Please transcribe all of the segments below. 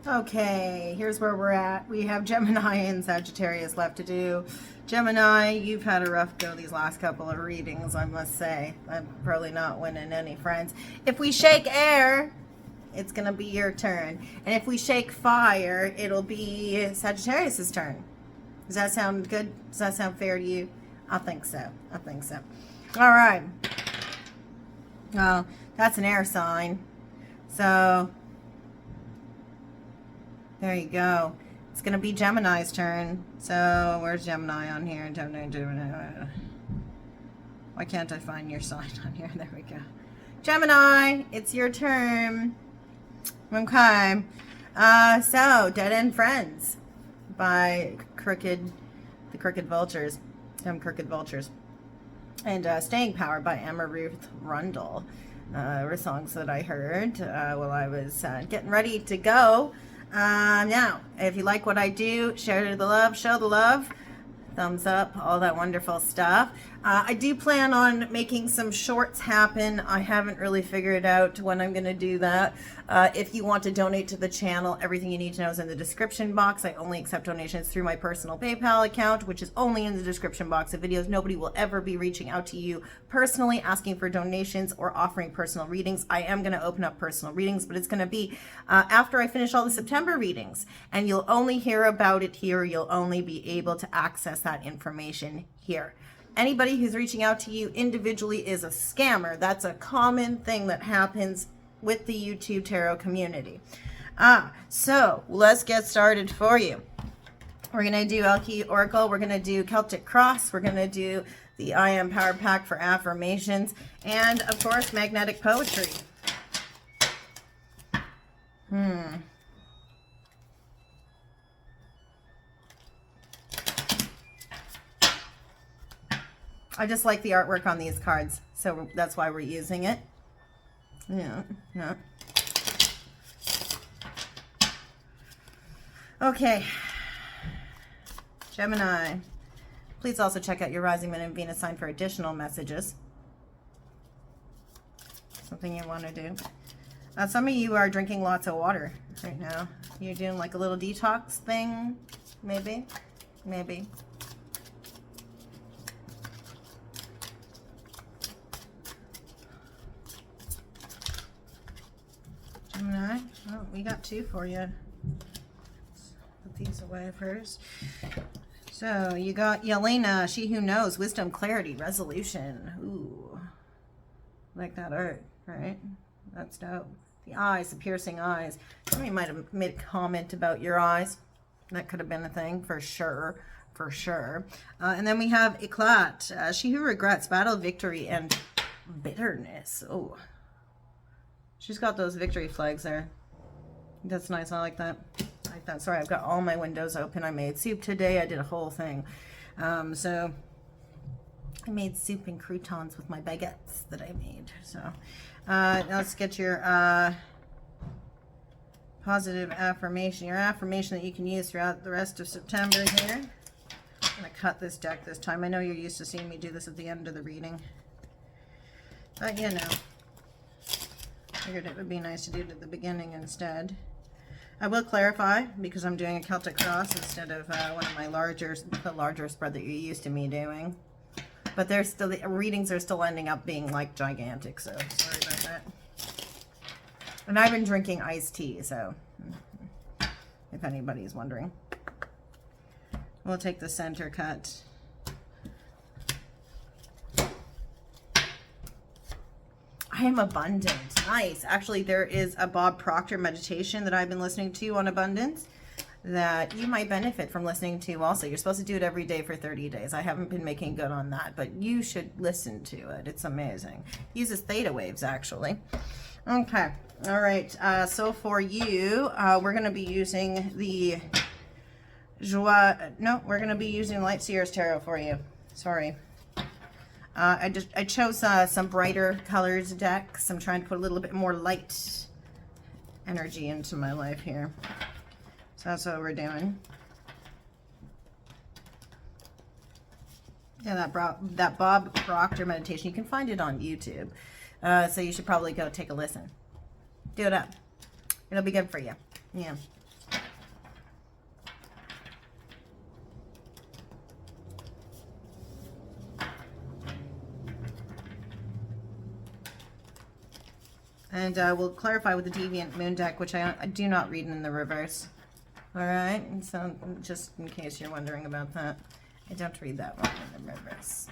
Okay, here's where we're at. We have Gemini and Sagittarius left to do. Gemini, you've had a rough go these last couple of readings, I must say. I'm probably not winning any friends. If we shake air, it's going to be your turn. And if we shake fire, it'll be Sagittarius's turn. Does that sound good? Does that sound fair to you? I think so. I think so. All right. Well, that's an air sign. So there you go. It's going to be Gemini's turn. So where's Gemini on here? Gemini. Why can't I find your sign on here? There we go. Gemini, it's your turn. Okay. So Dead End Friends by the Crooked Vultures. Crooked Vultures. And Staying Power by Emma Ruth Rundle. Were songs that I heard while I was getting ready to go. Now, if you like what I do, share the love, show the love, thumbs up, all that wonderful stuff. I do plan on making some shorts happen. I haven't really figured out when I'm going to do that. If you want to donate to the channel, everything you need to know is in the description box. I only accept donations through my personal PayPal account, which is only in the description box of videos. Nobody will ever be reaching out to you personally asking for donations or offering personal readings. I am going to open up personal readings, but it's going to be after I finish all the September readings, and you'll only hear about it here. You'll only be able to access that information here. Anybody who's reaching out to you individually is a scammer. That's a common thing that happens with the YouTube tarot community. So let's get started for you. We're going to do Elle Oracle. We're going to do Celtic Cross. We're going to do the I Am Power Pack for affirmations. And, of course, magnetic poetry. I just like the artwork on these cards, so that's why we're using it. Yeah. Okay. Gemini. Please also check out your rising moon and Venus sign for additional messages. Something you want to do. Some of you are drinking lots of water right now. You're doing like a little detox thing, maybe. Gemini, oh, we got two for you. Let's put these away first. So you got Yelena, She Who Knows, Wisdom, Clarity, Resolution. Ooh, like that art, right? That's dope. The eyes, the piercing eyes. Somebody might have made a comment about your eyes. That could have been a thing for sure. And then we have Eclat, She Who Regrets, Battle, Victory, and Bitterness. Oh. She's got those victory flags there. That's nice. I like that. Sorry, I've got all my windows open. I made soup today. I did a whole thing. So I made soup and croutons with my baguettes that I made. So let's get your positive affirmation. Your affirmation that you can use throughout the rest of September here. I'm going to cut this deck this time. I know you're used to seeing me do this at the end of the reading. But you know. Figured it would be nice to do it at the beginning instead. I will clarify because I'm doing a Celtic Cross instead of one of my the larger spread that you're used to me doing. But there's still, the readings are still ending up being like gigantic, so sorry about that. And I've been drinking iced tea, so if anybody's wondering. We'll take the center cut. I am abundant. Nice. Actually, there is a Bob Proctor meditation that I've been listening to on abundance that you might benefit from listening to also. You're supposed to do it every day for 30 days. I haven't been making good on that, but you should listen to it. It's amazing. It uses theta waves, actually. Okay. All right. So for you, we're going to be using the we're going to be using Light Seer's Tarot for you. Sorry. I chose some brighter colors decks. I'm trying to put a little bit more light energy into my life here. So that's what we're doing. Yeah, that Bob Proctor meditation, you can find it on YouTube. So you should probably go take a listen. Do it up. It'll be good for you. Yeah. And we'll clarify with the Deviant Moon deck, which I do not read in the reverse. All right, and so just in case you're wondering about that, I don't read that one in the reverse.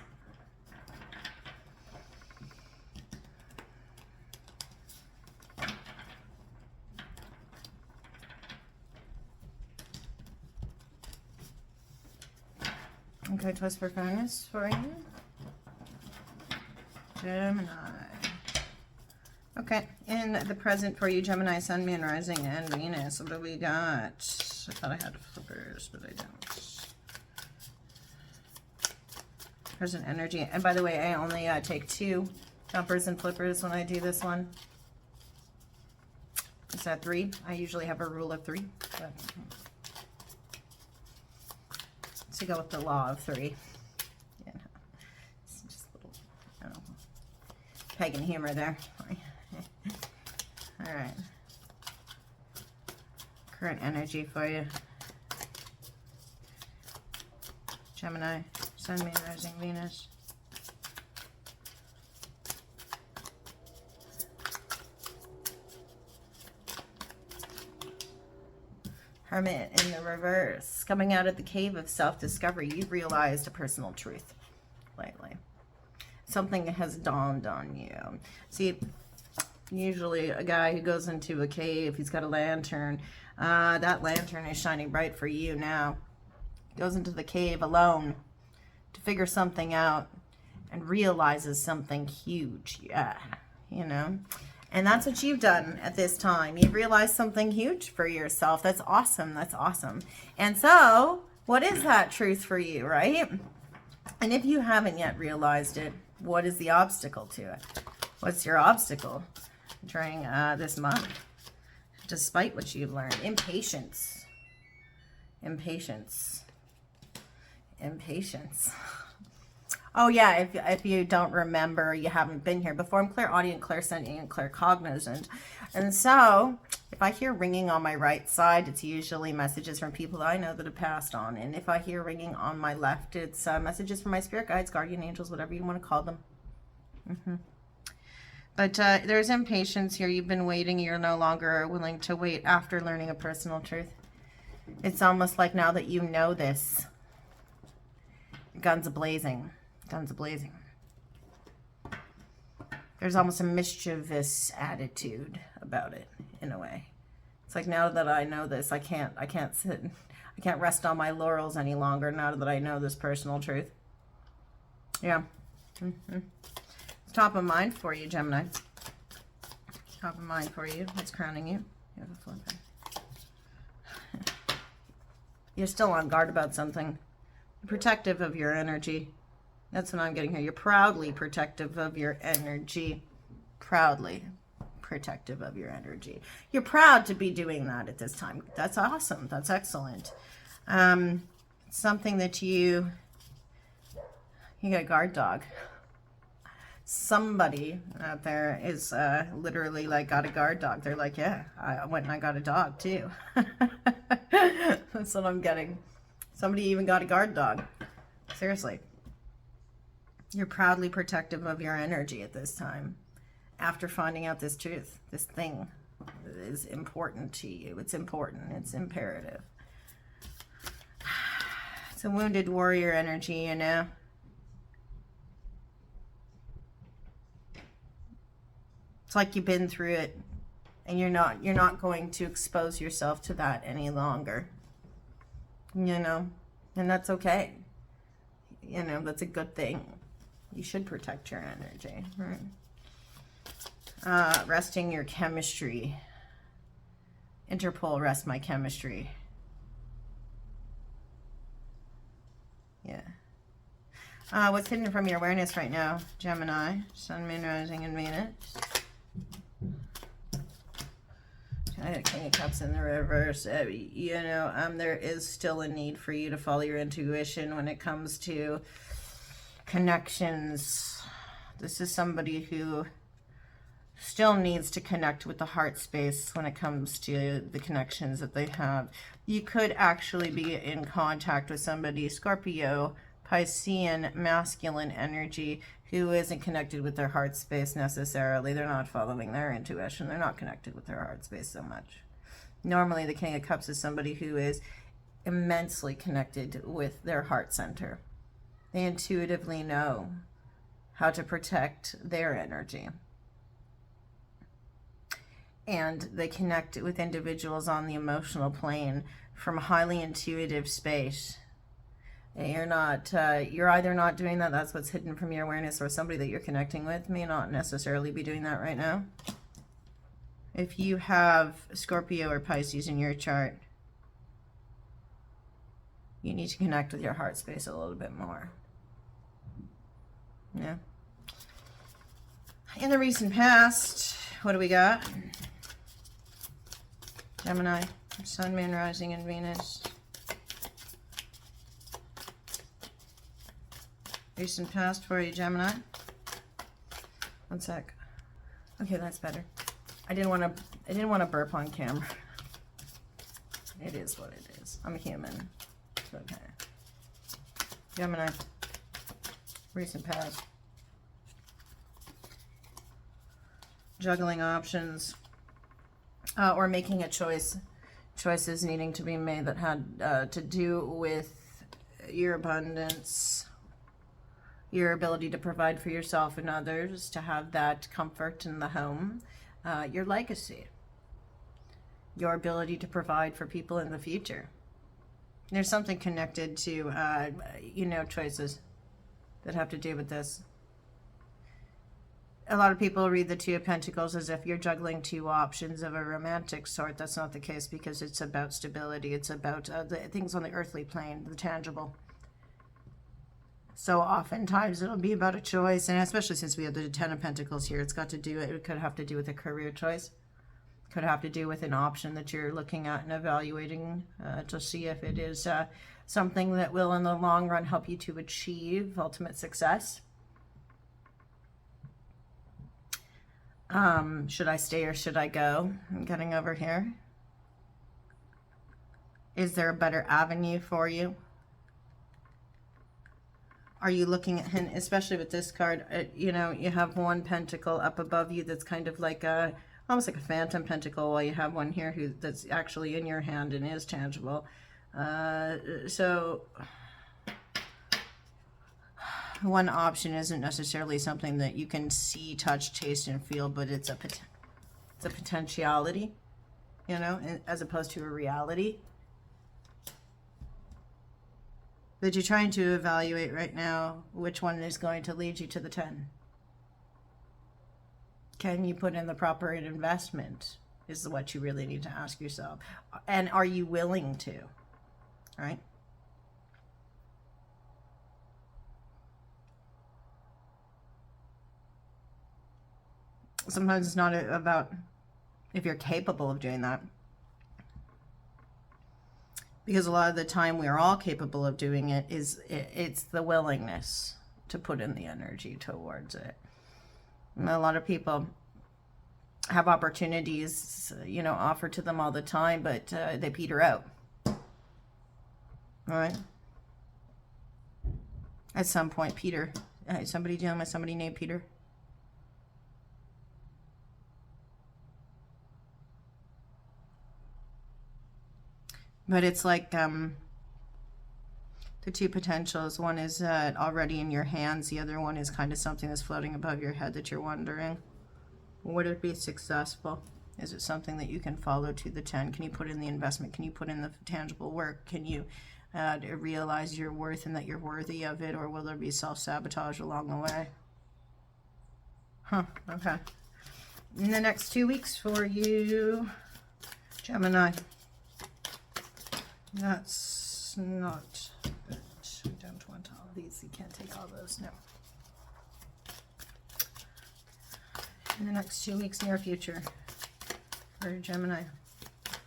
Okay, twist for fairness for you. Gemini. Okay, in the present for you, Gemini, Sun, Moon, Rising, and Venus. What do we got? I thought I had flippers, but I don't. Present energy. And by the way, I only take 2 jumpers and flippers when I do this one. Is that 3? I usually have a rule of 3. But to go with the law of 3. You know, it's just a little, I don't know, pagan humor there. All right. Current energy for you. Gemini, Sun, Moon, Rising, Venus. Hermit in the reverse. Coming out of the cave of self-discovery, you've realized a personal truth lately. Something has dawned on you. See, usually a guy who goes into a cave, he's got a lantern. That lantern is shining bright for you now. Goes into the cave alone to figure something out and realizes something huge. Yeah, you know. And that's what you've done at this time. You've realized something huge for yourself. That's awesome. That's awesome. And so, what is that truth for you, right? And if you haven't yet realized it, what is the obstacle to it? What's your obstacle during this month? Despite what you've learned. Impatience. Impatience. Impatience. Oh yeah, if you don't remember, you haven't been here before, I'm clairaudient, clairsentient, and claircognizant. And so, if I hear ringing on my right side, it's usually messages from people that I know that have passed on. And if I hear ringing on my left, it's messages from my spirit guides, guardian angels, whatever you want to call them. But there's impatience here. You've been waiting. You're no longer willing to wait after learning a personal truth. It's almost like now that you know this, guns a-blazing. Guns a-blazing. There's almost a mischievous attitude about it, in a way. It's like, now that I know this, I can't rest on my laurels any longer now that I know this personal truth. Yeah. It's top of mind for you, Gemini. Top of mind for you. What's crowning you? You have a flipper. You're still on guard about something. You're protective of your energy. That's what I'm getting here. You're proudly protective of your energy. Proudly protective of your energy. You're proud to be doing that at this time. That's awesome. That's excellent. Something that you got a guard dog. Somebody out there is literally like got a guard dog. They're like, yeah, I went and I got a dog too. That's what I'm getting. Somebody even got a guard dog. Seriously. You're proudly protective of your energy at this time. After finding out this truth, this thing is important to you. It's important. It's imperative. It's a wounded warrior energy, you know. It's like you've been through it and you're not going to expose yourself to that any longer. You know, and that's okay. You know, that's a good thing. You should protect your energy, right? Resting your chemistry. Interpol, rest my chemistry. Yeah. What's hidden from your awareness right now, Gemini? Sun, Moon, Rising, and Venus. King of Cups in the reverse. You know, there is still a need for you to follow your intuition when it comes to connections. This is somebody who still needs to connect with the heart space when it comes to the connections that they have. You could actually be in contact with somebody, Scorpio, Piscean masculine energy who isn't connected with their heart space necessarily. They're not following their intuition. They're not connected with their heart space so much. Normally, the King of Cups is somebody who is immensely connected with their heart center. They intuitively know how to protect their energy. And they connect with individuals on the emotional plane from a highly intuitive space. You're not, you're either not doing that, that's what's hidden from your awareness, or somebody that you're connecting with may not necessarily be doing that right now. If you have Scorpio or Pisces in your chart, you need to connect with your heart space a little bit more. Yeah. In the recent past, what do we got? Gemini, Sun, Moon, Rising, and Venus. Recent past for you, Gemini. One sec. Okay, that's better. I didn't want to burp on camera. It is what it is. I'm a human. It's okay. Gemini. Recent past. Juggling options. Or making a choice. Choices needing to be made that had to do with your abundance, your ability to provide for yourself and others, to have that comfort in the home, your legacy, your ability to provide for people in the future. There's something connected to, choices that have to do with this. A lot of people read the Two of Pentacles as if you're juggling two options of a romantic sort. That's not the case, because it's about stability. It's about the things on the earthly plane, the tangible. So oftentimes it'll be about a choice, and especially since we have the Ten of Pentacles here, it could have to do with a career choice. It could have to do with an option that you're looking at and evaluating to see if it is something that will in the long run help you to achieve ultimate success. Should I stay or should I go? I'm getting over here. Is there a better avenue for you? Are you looking at him, especially with this card, you have one pentacle up above you that's kind of like almost like a phantom pentacle, while you have one here that's actually in your hand and is tangible. So one option isn't necessarily something that you can see, touch, taste, and feel, but it's a potentiality, as opposed to a reality that you're trying to evaluate right now. Which one is going to lead you to the 10? Can you put in the proper investment is what you really need to ask yourself. And are you willing to? Right? Sometimes it's not about if you're capable of doing that, because a lot of the time we are all capable of doing it. It's the willingness to put in the energy towards it. And a lot of people have opportunities, offered to them all the time, but they peter out. All right? At some point, Peter. Somebody dealing with somebody named Peter? But it's like the two potentials. One is already in your hands. The other one is kind of something that's floating above your head that you're wondering, would it be successful? Is it something that you can follow to the 10? Can you put in the investment? Can you put in the tangible work? Can you realize your worth and that you're worthy of it? Or will there be self-sabotage along the way? Okay. In the next 2 weeks for you, Gemini. That's not good. We don't want all of these. You can't take all those. No. In the next 2 weeks, near future, for Gemini,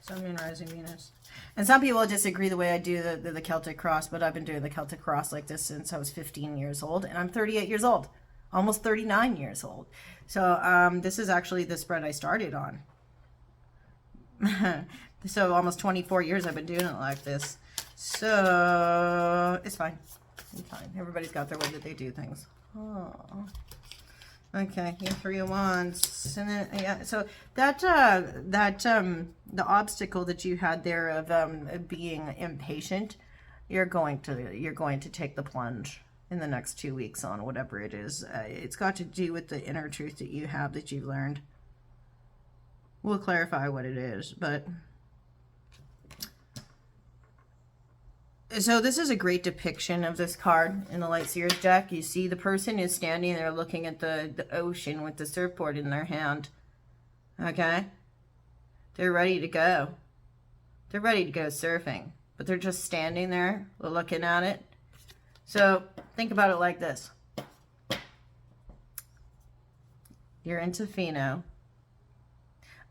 Sun, Moon, Rising, Venus. And some people disagree the way I do the Celtic cross, but I've been doing the Celtic cross like this since I was 15 years old, and I'm 38 years old, almost 39 years old. So this is actually the spread I started on. So almost 24 years I've been doing it like this. So it's fine. Be fine. Everybody's got their way that they do things. Oh. Okay, here 3 of Wands, and then yeah. So that the obstacle that you had there of being impatient, you're going to take the plunge in the next 2 weeks on whatever it is. It's got to do with the inner truth that you have that you've learned. We'll clarify what it is, but. So this is a great depiction of this card in the Light Seers deck. You see the person is standing there looking at the ocean with the surfboard in their hand. Okay? They're ready to go. They're ready to go surfing. But they're just standing there looking at it. So think about it like this. You're in Tofino.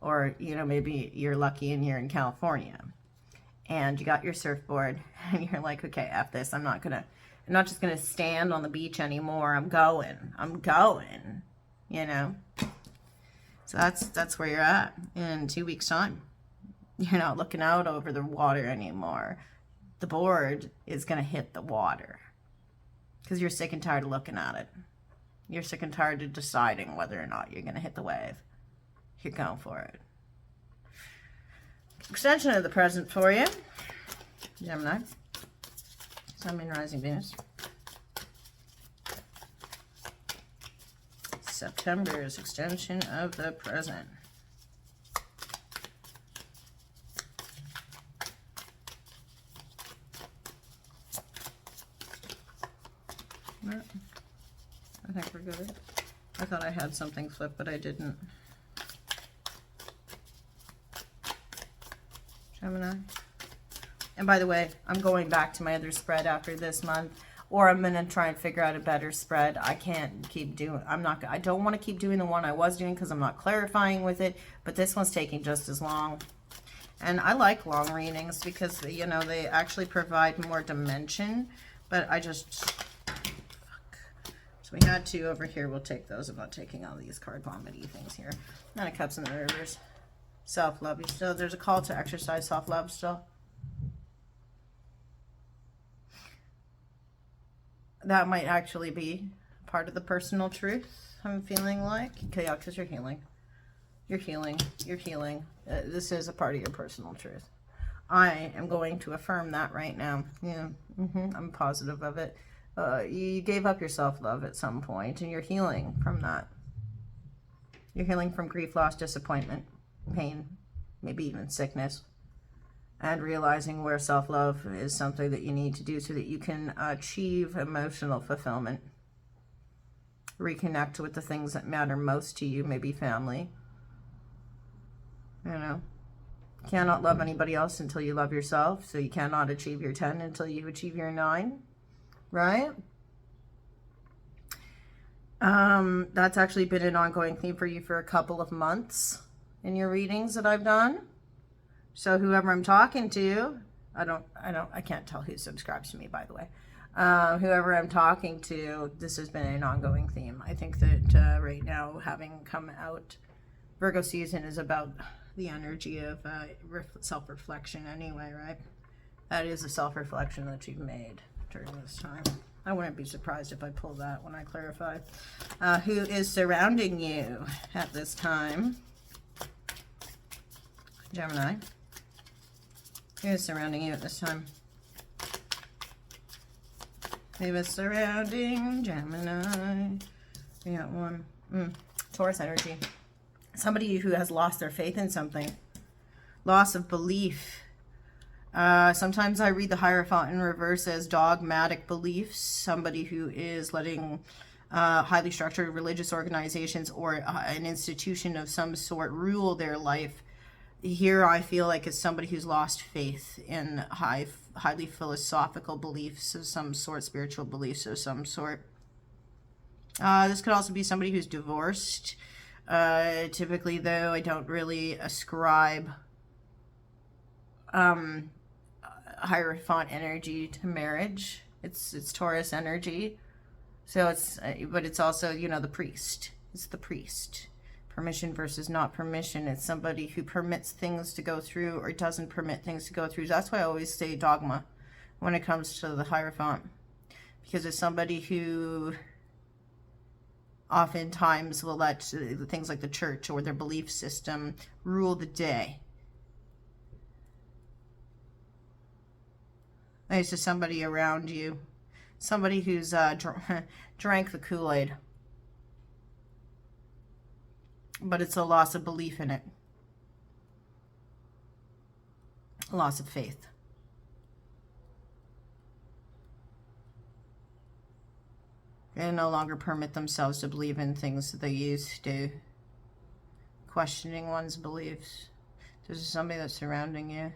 Or, you know, maybe you're lucky and you're in California. And you got your surfboard and you're like, okay, F this. I'm not just gonna stand on the beach anymore. I'm going, you know? So that's where you're at in 2 weeks time. You're not looking out over the water anymore. The board is gonna hit the water because you're sick and tired of looking at it. You're sick and tired of deciding whether or not you're gonna hit the wave. You're going for it. Extension of the present for you, Gemini, Sun, Moon, Rising, Venus. September's extension of the present. I think we're good. I thought I had something flipped, but I didn't. Gemini. And by the way, I'm going back to my other spread after this month, or I'm going to try and figure out a better spread. I can't keep doing, I don't want to keep doing the one I was doing because I'm not clarifying with it, but this one's taking just as long. And I like long readings because, you know, they actually provide more dimension, but I just, fuck. So we had 2 over here. We'll take those. I'm not taking all these card vomity things here. Nine of Cups in the reverse. Self-love. Still, there's a call to exercise self-love still. That might actually be part of the personal truth, I'm feeling like. Okay, yeah, because you're healing. You're healing. You're healing. This is a part of your personal truth. I am going to affirm that right now. Yeah, I'm positive of it. You gave up your self-love at some point, and you're healing from that. You're healing from grief, loss, disappointment, pain, maybe even sickness, and realizing where self-love is something that you need to do so that you can achieve emotional fulfillment, reconnect with the things that matter most to you, maybe family. You know, you cannot love anybody else until you love yourself, so you cannot achieve your 10 until you achieve your 9, right? That's actually been an ongoing theme for you for a couple of months in your readings that I've done. So whoever I'm talking to, I can't tell who subscribes to me, by the way. Whoever I'm talking to, this has been an ongoing theme. I think that right now, having come out, Virgo season is about the energy of self-reflection anyway, right? That is a self-reflection that you've made during this time. I wouldn't be surprised if I pull that when I clarify. Who is surrounding you at this time? Gemini. Who is surrounding you at this time? Who is surrounding Gemini? We got one. Taurus energy. Somebody who has lost their faith in something. Loss of belief. Sometimes I read the Hierophant in reverse as dogmatic beliefs. Somebody who is letting highly structured religious organizations or an institution of some sort rule their life. Here I feel like it's somebody who's lost faith in highly philosophical beliefs of some sort, spiritual beliefs of some sort. This could also be somebody who's divorced. Typically, though, I don't really ascribe Hierophant energy to marriage. It's Taurus energy. So but it's also, you know, the priest. It's the priest. Permission versus not permission. It's somebody who permits things to go through or doesn't permit things to go through. That's why I always say dogma when it comes to the Hierophant, because it's somebody who oftentimes will let things like the church or their belief system rule the day. It's just somebody around you, somebody who's drank the Kool-Aid, but it's a loss of belief in it, a loss of faith. They no longer permit themselves to believe in things that they used to. Questioning one's beliefs. There's somebody that's surrounding you.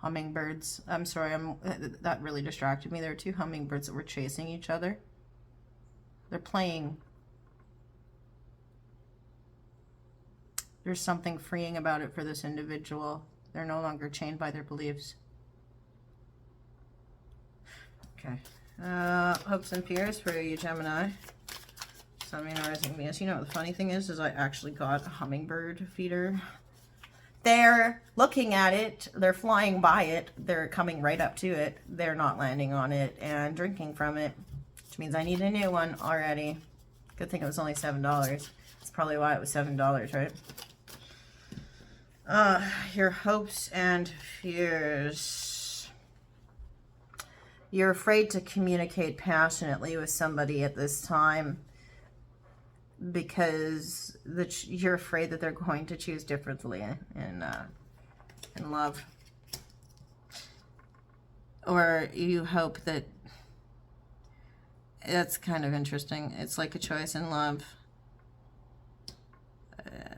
Hummingbirds. I'm sorry, that really distracted me. There were two hummingbirds that were chasing each other. They're playing. There's something freeing about it for this individual. They're no longer chained by their beliefs. Okay. Hopes and fears for you, Gemini. Sun, Moon, Rising, Venus. You know what the funny thing is I actually got a hummingbird feeder. They're looking at it. They're flying by it. They're coming right up to it. They're not landing on it and drinking from it, which means I need a new one already. Good thing it was only $7. That's probably why it was $7, right? Your hopes and fears. You're afraid to communicate passionately with somebody at this time because you're afraid that they're going to choose differently in love. Or you hope that, that's kind of interesting. It's like a choice in love,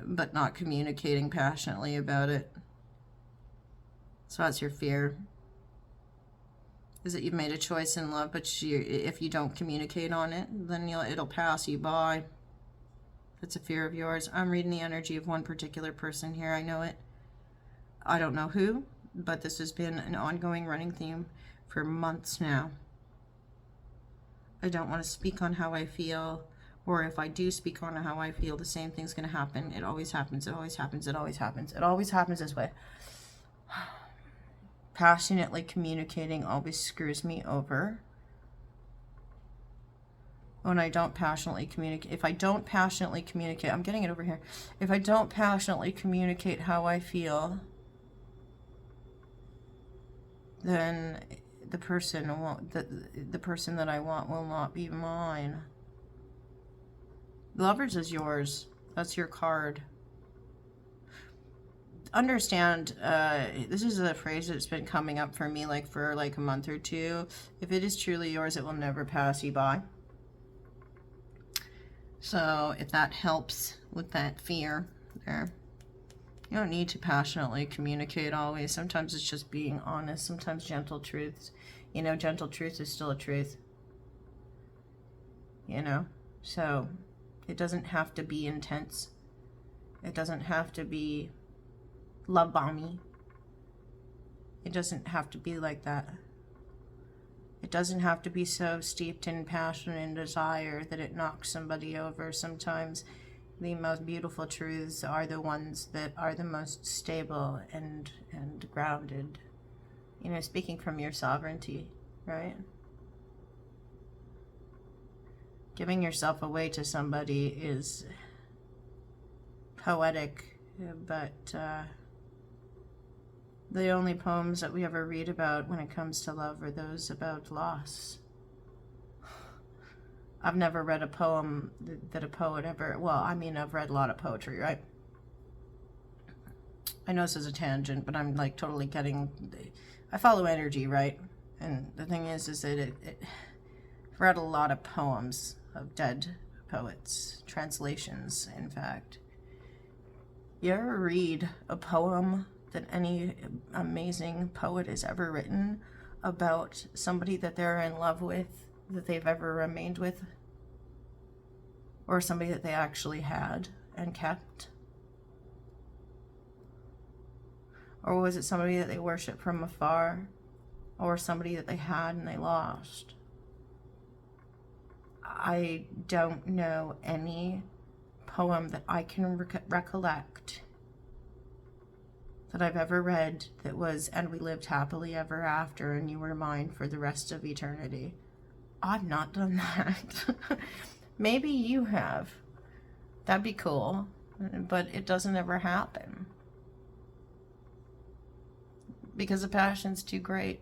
but not communicating passionately about it. So that's your fear. Is that you've made a choice in love, but if you don't communicate on it, then it'll pass you by. That's a fear of yours. I'm reading the energy of one particular person here. I know it. I don't know who, but this has been an ongoing running theme for months now. I don't want to speak on how I feel, or if I do speak on how I feel, the same thing's going to happen. It always happens. It always happens. It always happens. It always happens this way. Passionately communicating always screws me over. When I don't passionately communicate, if I don't passionately communicate, I'm getting it over here. If I don't passionately communicate how I feel, then the person that I want will not be mine. Lovers is yours. That's your card. Understand, this is a phrase that's been coming up for me for a month or two. If it is truly yours, it will never pass you by. So if that helps with that fear there, you don't need to passionately communicate always. Sometimes it's just being honest. Sometimes gentle truths. Gentle truth is still a truth. So it doesn't have to be intense. It doesn't have to be love bombing. It doesn't have to be like that. It doesn't have to be so steeped in passion and desire that it knocks somebody over. Sometimes the most beautiful truths are the ones that are the most stable and grounded. Speaking from your sovereignty, right? Giving yourself away to somebody is poetic, but the only poems that we ever read about when it comes to love are those about loss. I've never read a poem that a poet ever, I've read a lot of poetry, right? I know this is a tangent, but I'm totally I follow energy, right? And the thing is that I've read a lot of poems of dead poets, translations, in fact. You ever read a poem that any amazing poet has ever written about somebody that they're in love with, that they've ever remained with, or somebody that they actually had and kept? Or was it somebody that they worshiped from afar, or somebody that they had and they lost? I don't know any poem that I can recollect that I've ever read that was, and we lived happily ever after, and you were mine for the rest of eternity. I've not done that. Maybe you have. That'd be cool, but it doesn't ever happen. Because the passion's too great.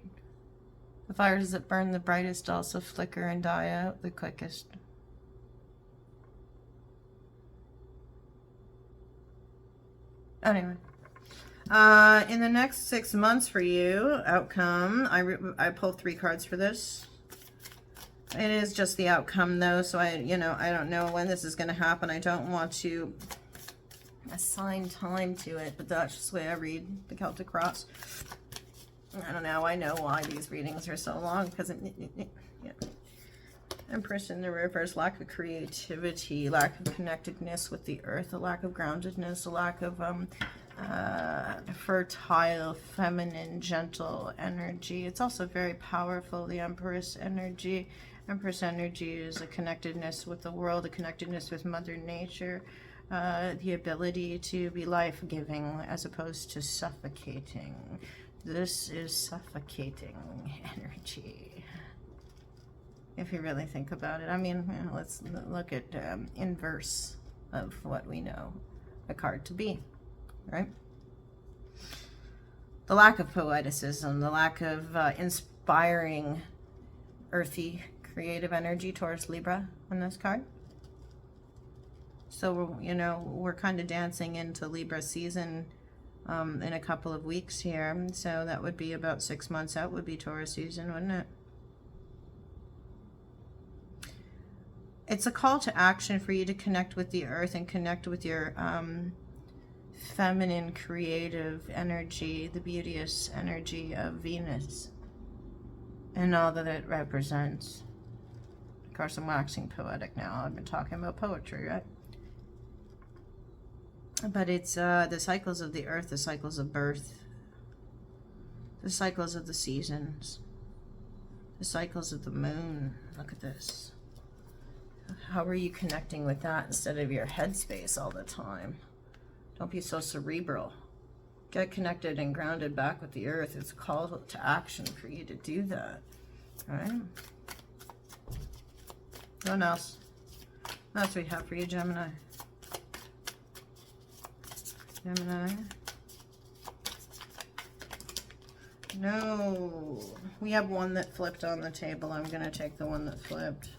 The fires that burn the brightest also flicker and die out the quickest. Anyway. In the next 6 months for you, outcome, I pulled 3 cards for this. It is just the outcome though, so I don't know when this is going to happen. I don't want to assign time to it, but that's just the way I read the Celtic Cross. I don't know. I know why these readings are so long, because yeah. Empress in the reverse, lack of creativity, lack of connectedness with the earth, a lack of groundedness, a lack of fertile, feminine, gentle energy. It's also very powerful, the Empress energy. Empress energy is a connectedness with the world, a connectedness with Mother Nature, the ability to be life-giving as opposed to suffocating. This is suffocating energy, if you really think about it. I mean, let's look at inverse of what we know a card to be, right? The lack of poeticism, the lack of inspiring, earthy, creative energy towards Libra on this card. So, we're kind of dancing into Libra season in a couple of weeks here. So that would be about 6 months out would be Taurus season, wouldn't it? It's a call to action for you to connect with the earth and connect with your feminine, creative energy, the beauteous energy of Venus and all that it represents. Of course, I'm waxing poetic now. I've been talking about poetry, right? But it's the cycles of the earth, the cycles of birth, the cycles of the seasons, the cycles of the moon. Look at this. How are you connecting with that instead of your headspace all the time? Don't be so cerebral. Get connected and grounded back with the earth. It's a call to action for you to do that. All right? What else? That's what we have for you, Gemini. Gemini. No. We have one that flipped on the table. I'm going to take the one that flipped.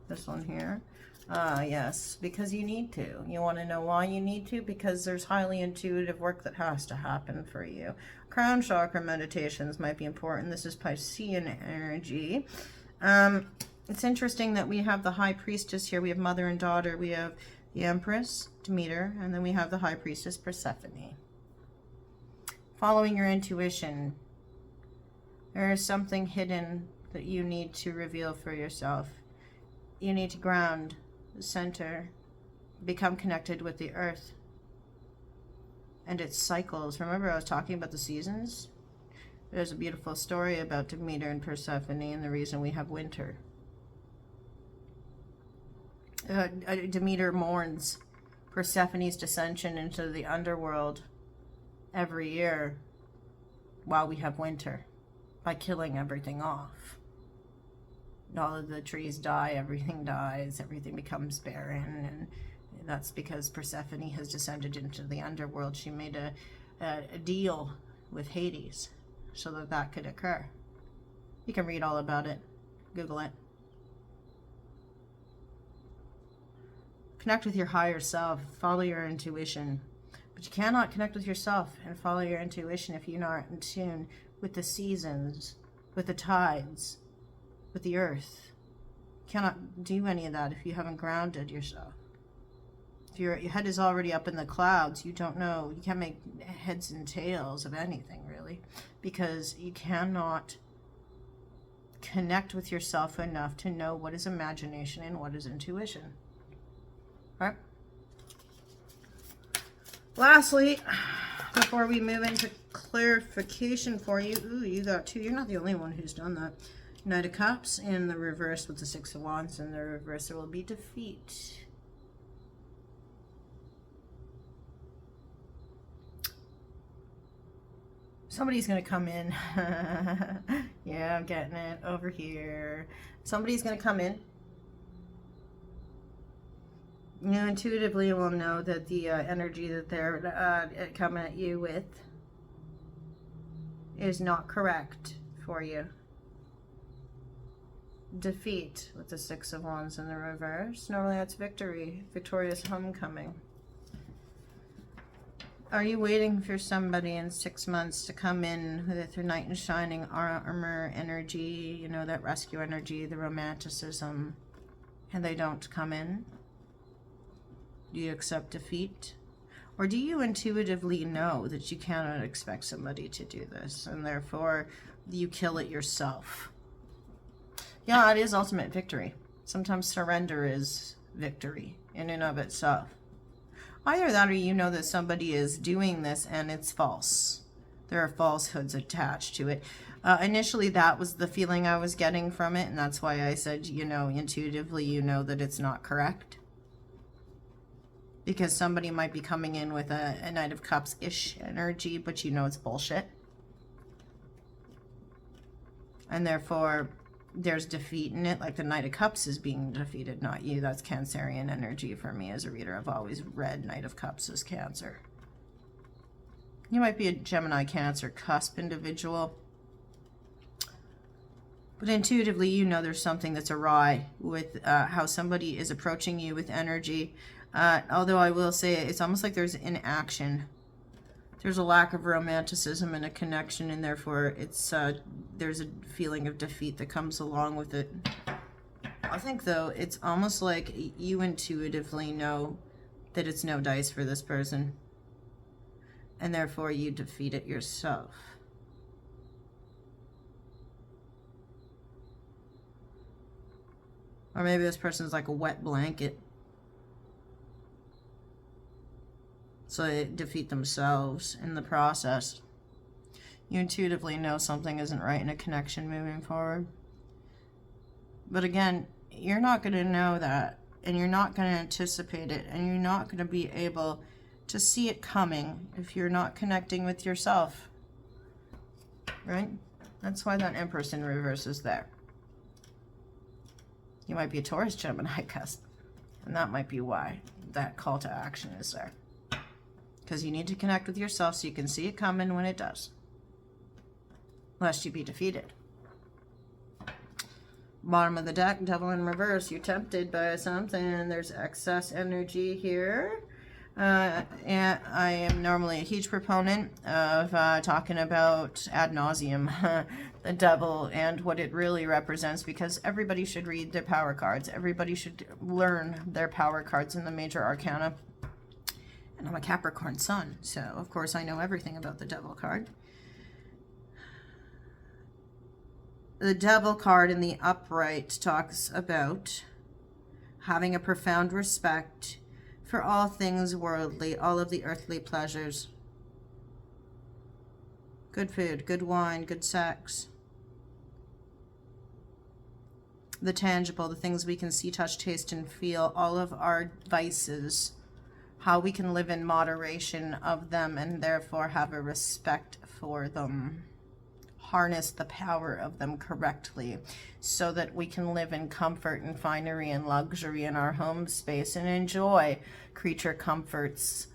This one here. Yes, because you need to. You want to know why you need to? Because there's highly intuitive work that has to happen for you. Crown chakra meditations might be important. This is Piscean energy. It's interesting that we have the High Priestess here. We have Mother and Daughter. We have the Empress, Demeter, and then we have the High Priestess, Persephone. Following your intuition. There is something hidden that you need to reveal for yourself. You need to ground, center, become connected with the earth and its cycles. Remember I was talking about the seasons? There's a beautiful story about Demeter and Persephone and the reason we have winter. Demeter mourns Persephone's descension into the underworld every year while we have winter by killing everything off. All of the trees die, everything dies, everything becomes barren, and that's because Persephone has descended into the underworld. She made a deal with Hades so that that could occur. You can read all about it. Google it. Connect with your higher self. Follow your intuition. But you cannot connect with yourself and follow your intuition if you're not in tune with the seasons, with the tides, with the earth. You cannot do any of that if you haven't grounded yourself. If your head is already up in the clouds, you don't know. You can't make heads and tails of anything, really, because you cannot connect with yourself enough to know what is imagination and what is intuition. All right? Lastly, before we move into clarification for you, ooh, you got two. You're not the only one who's done that. Knight of Cups in the reverse with the Six of Wands. In the reverse, there will be defeat. Somebody's going to come in. Yeah, I'm getting it over here. Somebody's going to come in. You intuitively will know that the energy that they're coming at you with is not correct for you. Defeat with the Six of Wands in the reverse. Normally that's victory. Victorious homecoming. Are you waiting for somebody in 6 months to come in with their knight in shining armor energy, you know, that rescue energy, the romanticism, and they don't come in? Do you accept defeat? Or do you intuitively know that you cannot expect somebody to do this, and therefore you kill it yourself? Yeah, it is ultimate victory. Sometimes surrender is victory in and of itself. Either that or you know that somebody is doing this and it's false. There are falsehoods attached to it. Initially, that was the feeling I was getting from it, and that's why I said, you know, intuitively you know that it's not correct. Because somebody might be coming in with a Knight of Cups-ish energy, but you know it's bullshit. And therefore, there's defeat in it, like the Knight of Cups is being defeated, not you. That's Cancerian energy for me as a reader. I've always read Knight of Cups as Cancer. You might be a Gemini, Cancer, cusp individual. But intuitively, you know there's something that's awry with how somebody is approaching you with energy. Although I will say it's almost like there's inaction. There's a lack of romanticism and a connection, and therefore it's there's a feeling of defeat that comes along with it. I think, though, it's almost like you intuitively know that it's no dice for this person, and therefore you defeat it yourself. Or maybe this person's like a wet blanket. So they defeat themselves in the process. You intuitively know something isn't right in a connection moving forward. But again, you're not going to know that, and you're not going to anticipate it, and you're not going to be able to see it coming if you're not connecting with yourself. Right? That's why that Empress in reverse is there. You might be a Taurus, Gemini cusp, and that might be why that call to action is there. Because you need to connect with yourself so you can see it coming when it does. Lest you be defeated. Bottom of the deck, Devil in reverse. You're tempted by something. There's excess energy here. And I am normally a huge proponent of talking about ad nauseum the devil and what it really represents, because everybody should read their power cards. Everybody should learn their power cards in the major arcana. And I'm a Capricorn sun, so of course I know everything about the Devil card. The Devil card in the upright talks about having a profound respect for all things worldly, all of the earthly pleasures. Good food, good wine, good sex. The tangible, the things we can see, touch, taste, and feel, all of our vices, how we can live in moderation of them and therefore have a respect for them. Harness the power of them correctly so that we can live in comfort and finery and luxury in our home space and enjoy creature comforts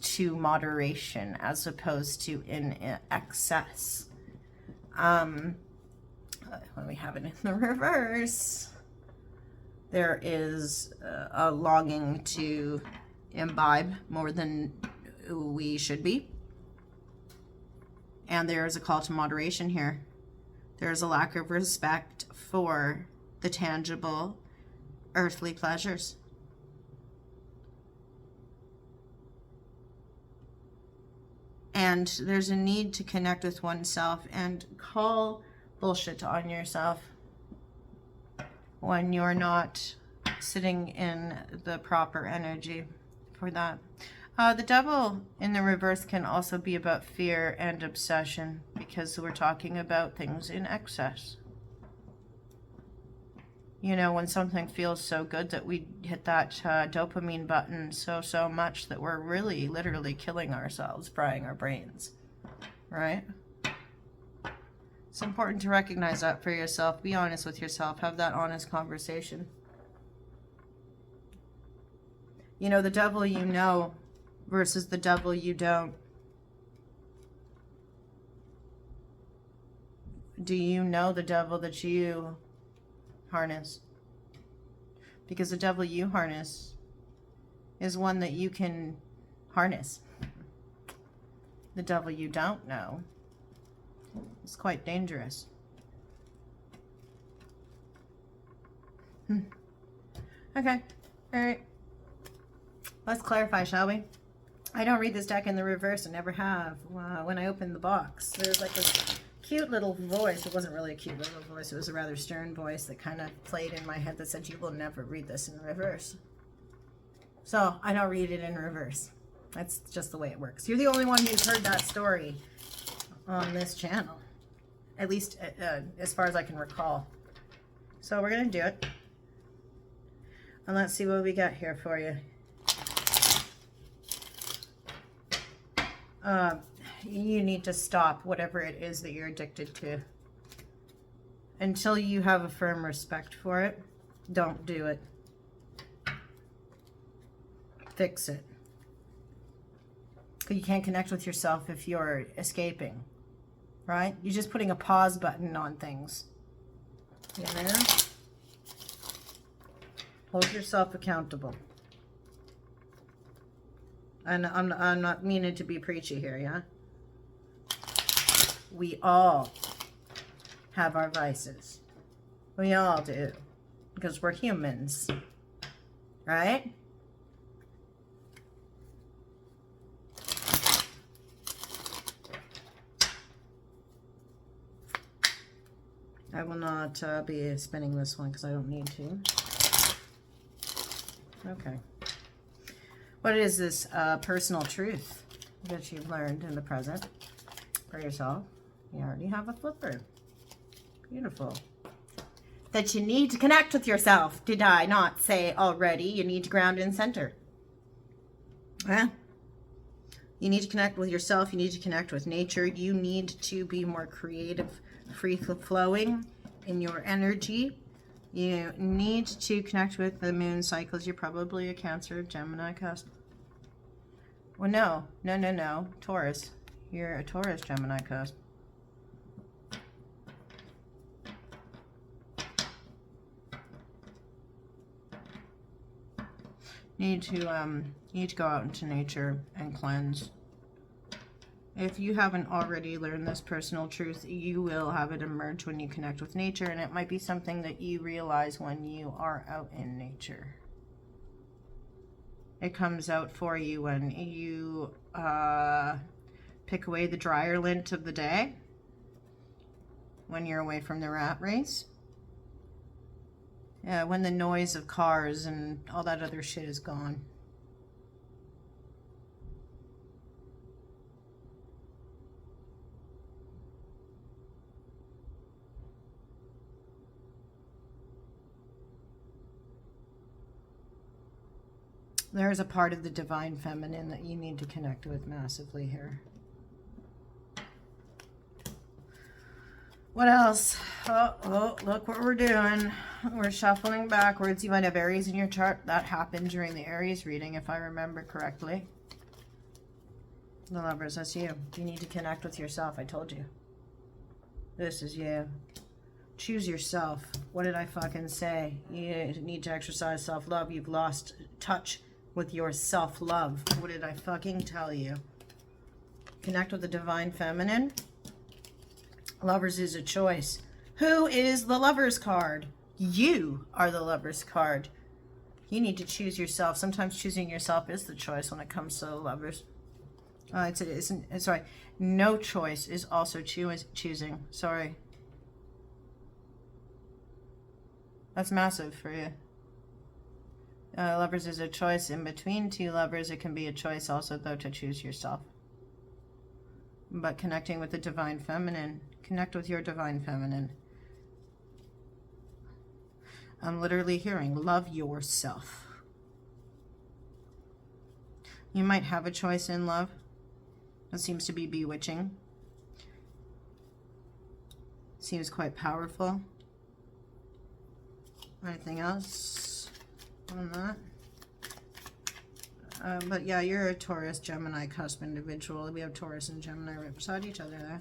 to moderation as opposed to in excess. When we have it in the reverse, there is a longing to imbibe more than we should be, and there is a call to moderation here. There is a lack of respect for the tangible earthly pleasures. And there's a need to connect with oneself and call bullshit on yourself when you're not sitting in the proper energy for that. The devil in the reverse can also be about fear and obsession, because we're talking about things in excess. You know, when something feels so good that we hit that dopamine button so much that we're really literally killing ourselves, frying our brains, right? It's important to recognize that for yourself. Be honest with yourself. Have that honest conversation. You know, the devil you know versus the devil you don't. Do you know the devil that you harness? Because the devil you harness is one that you can harness. The devil you don't know is quite dangerous. Okay, all right. Let's clarify, shall we? I don't read this deck in the reverse. I never have. When I opened the box, there's like this cute little voice. It wasn't really a cute little voice. It was a rather stern voice that kind of played in my head that said, you will never read this in reverse. So I don't read it in reverse. That's just the way it works. You're the only one who's heard that story on this channel. At least as far as I can recall. So we're going to do it. And let's see what we got here for you. You need to stop whatever it is that you're addicted to. Until you have a firm respect for it, don't do it. Fix it. You can't connect with yourself if you're escaping, right? You're just putting a pause button on things. You know? Hold yourself accountable. And I'm not meaning to be preachy here, yeah? We all have our vices. We all do. Because we're humans. Right? I will not be spinning this one because I don't need to. Okay. What is this personal truth that you've learned in the present for yourself? You already have a flipper. Beautiful. That you need to connect with yourself. Did I not say already? You need to ground and center. Yeah. You need to connect with yourself. You need to connect with nature. You need to be more creative, free-flowing in your energy. You need to connect with the moon cycles. You're probably a Cancer, Gemini, cusp. Well, no. Taurus. You're a Taurus, Gemini, cusp. You need to go out into nature and cleanse. If you haven't already learned this personal truth, you will have it emerge when you connect with nature, and it might be something that you realize when you are out in nature. It comes out for you when you pick away the dryer lint of the day, when you're away from the rat race. Yeah, when the noise of cars and all that other shit is gone. There's a part of the divine feminine that you need to connect with massively here. What else? Oh, look what we're doing. We're shuffling backwards. You might have Aries in your chart. That happened during the Aries reading, if I remember correctly. The Lovers, that's you. You need to connect with yourself, I told you. This is you. Choose yourself. What did I fucking say? You need to exercise self-love. You've lost touch with your self-love. What did I fucking tell you? Connect with the divine feminine. Lovers is a choice. Who is the Lovers card? You are the Lovers card. You need to choose yourself. Sometimes choosing yourself is the choice when it comes to the Lovers. Sorry. No choice is also choosing. Sorry. That's massive for you. Lovers is a choice in between two lovers. It can be a choice also, though, to choose yourself. But connecting with the divine feminine, connect with your divine feminine. I'm literally hearing, love yourself. You might have a choice in love. It seems to be bewitching. Seems quite powerful. Anything else on that? But yeah, you're a Taurus, Gemini cusp individual. We have Taurus and Gemini right beside each other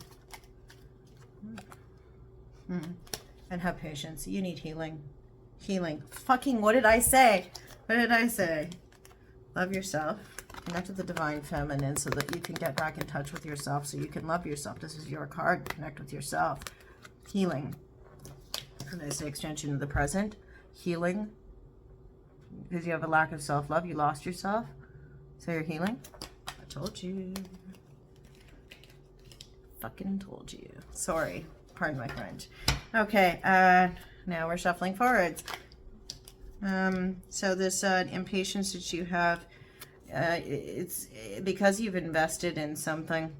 there. And have patience. You need healing. Healing. Fucking, what did I say? What did I say? Love yourself. Connect with the divine feminine so that you can get back in touch with yourself, so you can love yourself. This is your card. Connect with yourself. Healing. And I say extension of the present. Healing. Because you have a lack of self-love. You lost yourself. So you're healing. I told you. Fucking told you. Sorry. Pardon my French. Okay. Now we're shuffling forwards. So this impatience that you have, it's because you've invested in something.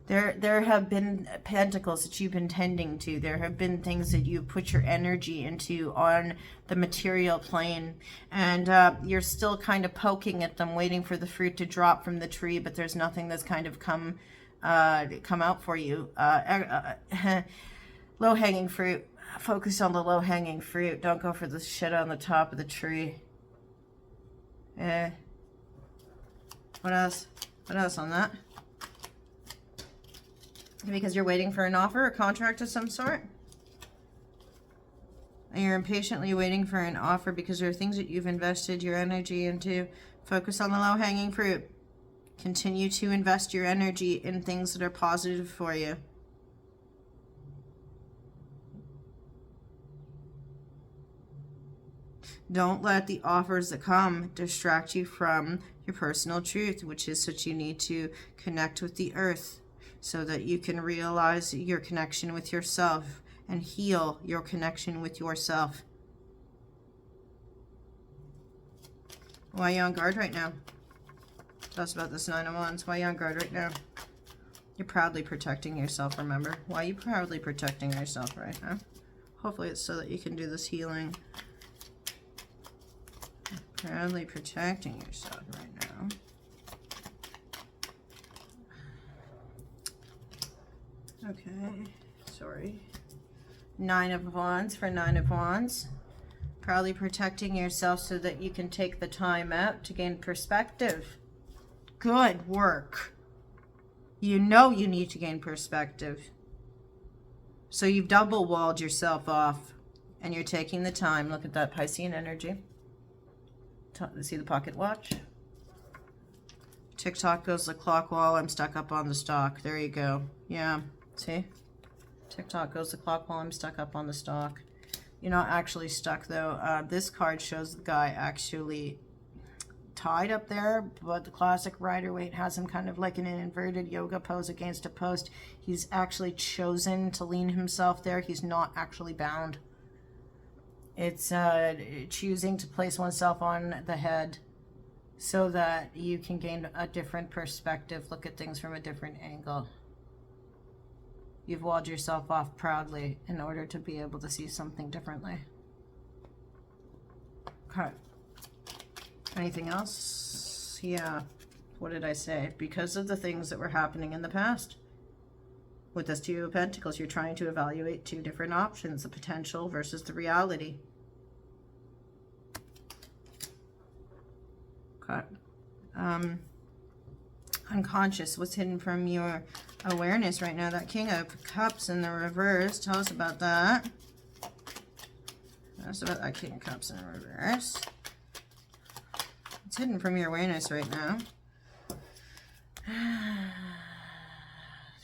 There have been pentacles that you've been tending to. There have been things that you put your energy into on the material plane, and you're still kind of poking at them, waiting for the fruit to drop from the tree, but there's nothing that's kind of come out for you. Low-hanging fruit. Focus on the low-hanging fruit. Don't go for the shit on the top of the tree. What else? What else on that? Because you're waiting for an offer, a contract of some sort? And you're impatiently waiting for an offer because there are things that you've invested your energy into. Focus on the low-hanging fruit. Continue to invest your energy in things that are positive for you. Don't let the offers that come distract you from your personal truth, which is that you need to connect with the earth so that you can realize your connection with yourself and heal your connection with yourself. Why are you on guard right now? Tell us about this Nine of Wands. Why are you on guard right now? You're proudly protecting yourself, remember? Why are you proudly protecting yourself right now? Hopefully it's so that you can do this healing. Proudly protecting yourself right now. Okay, sorry. Nine of Wands for Nine of Wands. Proudly protecting yourself so that you can take the time out to gain perspective. Good work. You know you need to gain perspective. So you've double walled yourself off and you're taking the time. Look at that Piscean energy. See the pocket watch? TikTok goes the clock while I'm stuck up on the stalk. There you go. Yeah, see? TikTok goes the clock while I'm stuck up on the stalk. You're not actually stuck though. This card shows the guy actually tied up there, but the classic Rider-Waite has him kind of like in an inverted yoga pose against a post. He's actually chosen to lean himself there. He's not actually bound. It's choosing to place oneself on the head so that you can gain a different perspective, look at things from a different angle. You've walled yourself off proudly in order to be able to see something differently. Okay. Anything else? Yeah. What did I say? Because of the things that were happening in the past. With this Two of Pentacles, you're trying to evaluate two different options, the potential versus the reality. Okay. Unconscious, what's hidden from your awareness right now? That King of Cups in the reverse. Tell us about that. Tell us about that King of Cups in the reverse. It's hidden from your awareness right now.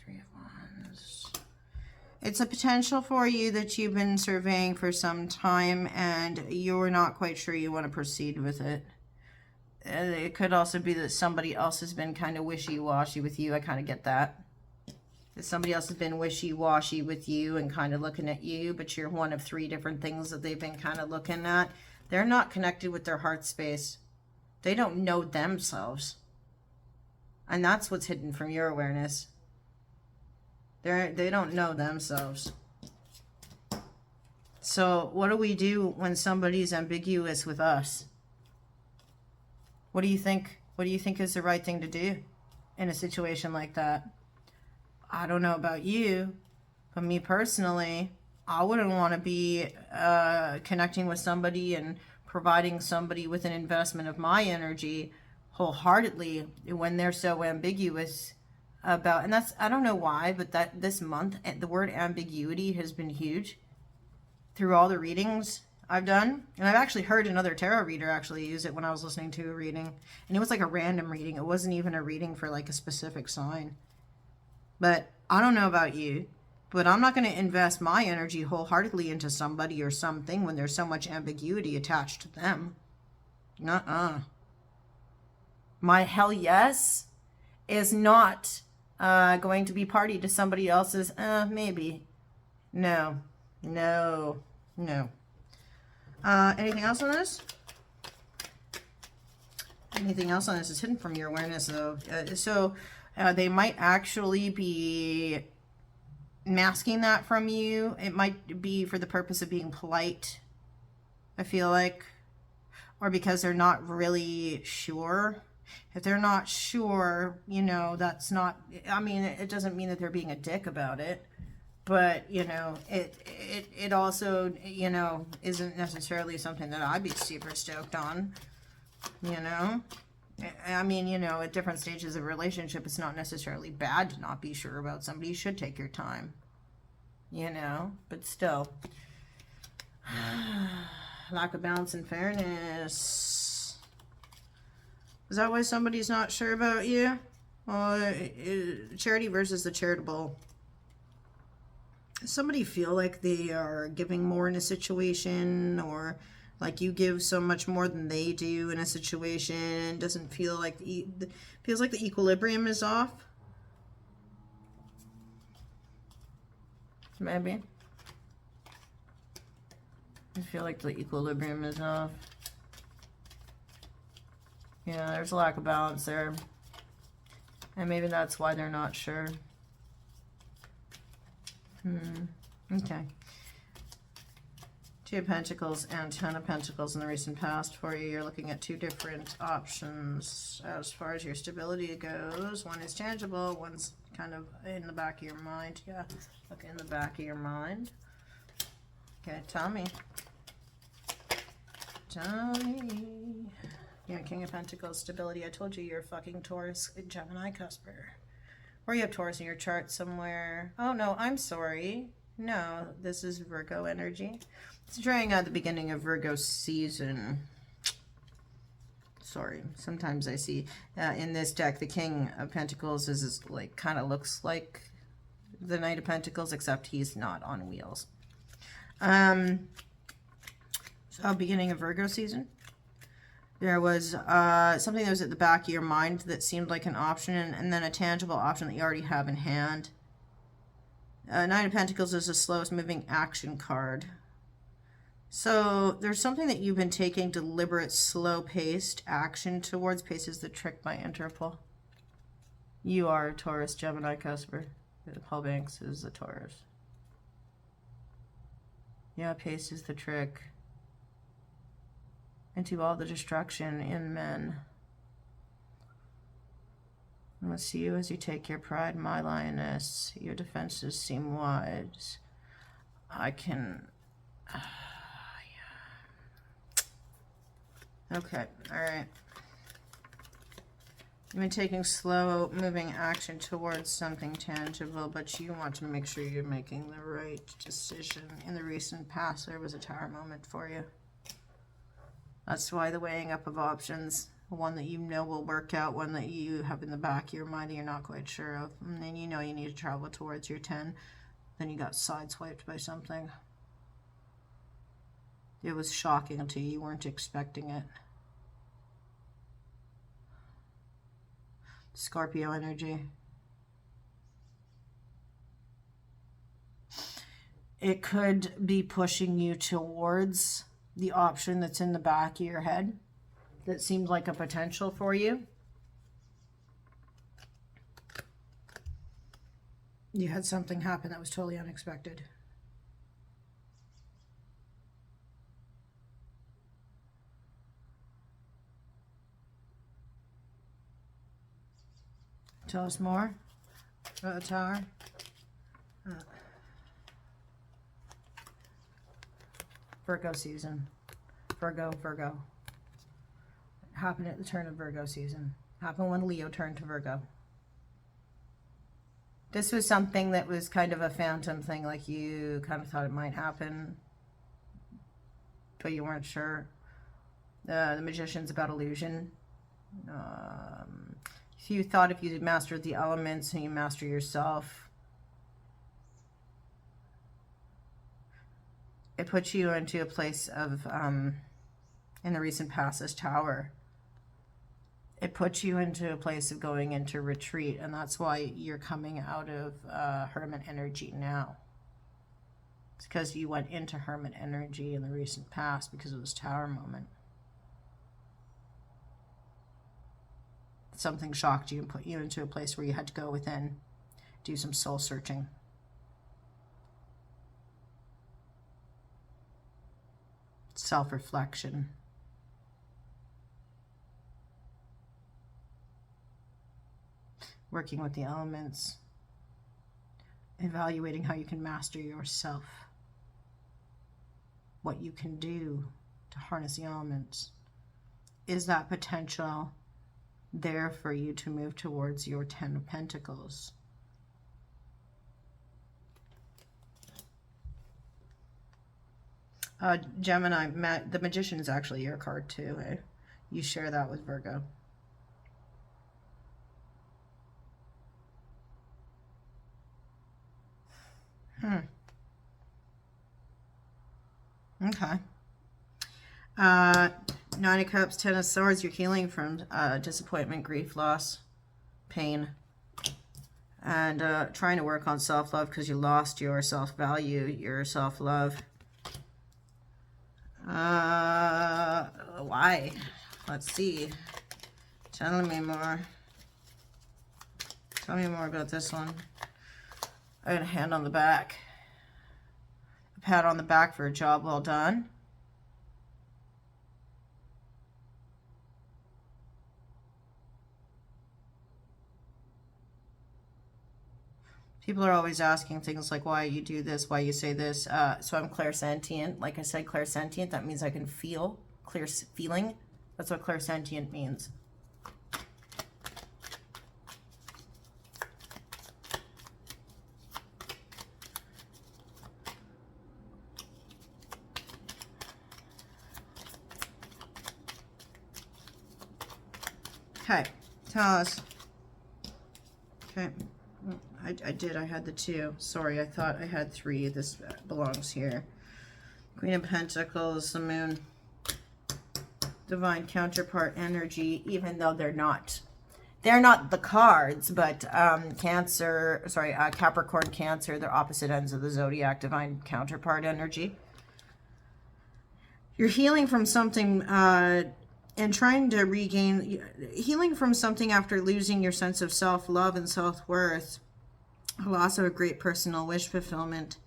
Three of Wands. It's a potential for you that you've been surveying for some time and you're not quite sure you want to proceed with it. It could also be that somebody else has been kind of wishy-washy with you. I kind of get that. That somebody else has been wishy-washy with you and kind of looking at you, but you're one of three different things that they've been kind of looking at. They're not connected with their heart space. They don't know themselves. And that's what's hidden from your awareness. They don't know themselves. So what do we do when somebody's ambiguous with us? What do you think? What do you think is the right thing to do in a situation like that? I don't know about you, But me personally, I wouldn't want to be connecting with somebody and providing somebody with an investment of my energy wholeheartedly when they're so ambiguous about, and that's, I don't know why, but that this month the word ambiguity has been huge through all the readings I've done. And I've actually heard another tarot reader actually use it when I was listening to a reading, and it was like a random reading. It wasn't even a reading for like a specific sign. But I don't know about you, but I'm not going to invest my energy wholeheartedly into somebody or something when there's so much ambiguity attached to them. Nuh-uh. My hell yes is not going to be party to somebody else's maybe. No. No. No. Anything else on this? Anything else on this is hidden from your awareness, though. They might actually be masking that from you. It might be for the purpose of being polite, I feel like. Or because they're not really sure. If they're not sure, you know, that's not, I mean, it doesn't mean that they're being a dick about it. But, you know, it also, you know, isn't necessarily something that I'd be super stoked on, you know. I mean, you know, at different stages of a relationship, it's not necessarily bad to not be sure about somebody. You should take your time, you know, but still. Lack of balance and fairness. Is that why somebody's not sure about you? Well, charity versus the charitable. Somebody feel like they are giving more in a situation, or like you give so much more than they do in a situation. Doesn't feel like feels like the equilibrium is off. Maybe. I feel like the equilibrium is off. Yeah, there's a lack of balance there. And maybe that's why they're not sure. Okay. Two of Pentacles and Ten of Pentacles in the recent past for you. You're looking at two different options as far as your stability goes. One is tangible, one's kind of in the back of your mind. Yeah, look in the back of your mind. Okay, tell me. Tell me. Yeah, King of Pentacles, stability. I told you you're a fucking Taurus, Gemini, cusper. Or you have Taurus in your chart somewhere. Oh, no, I'm sorry. No, this is Virgo energy. It's during the beginning of Virgo season. Sorry, sometimes I see in this deck, the King of Pentacles is like, kind of looks like the Knight of Pentacles, except he's not on wheels. So, beginning of Virgo season. There was something that was at the back of your mind that seemed like an option, and then a tangible option that you already have in hand. Nine of Pentacles is the slowest moving action card. So there's something that you've been taking deliberate, slow-paced action towards. Pace is the trick by Interpol. You are a Taurus, Gemini, cusper. Paul Banks is a Taurus. Yeah, pace is the trick. Into all the destruction in men. I must see you as you take your pride, my lioness. Your defenses seem wise. I can... yeah. Okay, alright. You've been taking slow moving action towards something tangible, but you want to make sure you're making the right decision. In the recent past, there was a tower moment for you. That's why the weighing up of options, one that you know will work out, one that you have in the back of your mind that you're not quite sure of, and then you know you need to travel towards your 10, then you got sideswiped by something. It was shocking to you, you weren't expecting it. Scorpio energy. It could be pushing you towards the option that's in the back of your head that seemed like a potential for you. You had something happen that was totally unexpected. Tell us more about the tower. Virgo season. Virgo. It happened at the turn of Virgo season. Happened when Leo turned to Virgo. This was something that was kind of a phantom thing, like you kind of thought it might happen, but you weren't sure. The Magician's about illusion. If you thought if you mastered the elements and you master yourself, it puts you into a place of, in the recent past, this Tower. It puts you into a place of going into retreat, and that's why you're coming out of Hermit energy now. It's because you went into Hermit energy in the recent past because of this Tower moment. Something shocked you and put you into a place where you had to go within, do some soul searching. Self-reflection. Working with the elements. Evaluating how you can master yourself. What you can do to harness the elements. Is that potential there for you to move towards your 10 of Pentacles? Gemini, the Magician is actually your card too. Eh? You share that with Virgo. Okay. 9 of Cups, 10 of Swords. You're healing from disappointment, grief, loss, pain, and trying to work on self-love because you lost your self-value, your self-love. Why? Let's see. Tell me more. Tell me more about this one. I got a hand on the back. A pat on the back for a job well done. People are always asking things like why you do this, why you say this. So I'm clairsentient. Like I said, clairsentient, that means I can feel. Clear feeling. That's what clairsentient means. Okay, tell us. Okay. I had the 2. Sorry, I thought I had 3. This belongs here. Queen of Pentacles, the Moon. Divine counterpart energy, even though they're not the cards, but Capricorn, Cancer, they're opposite ends of the zodiac. Divine counterpart energy. You're healing from something and trying to regain, healing from something after losing your sense of self-love and self-worth. Loss of a great personal wish fulfillment.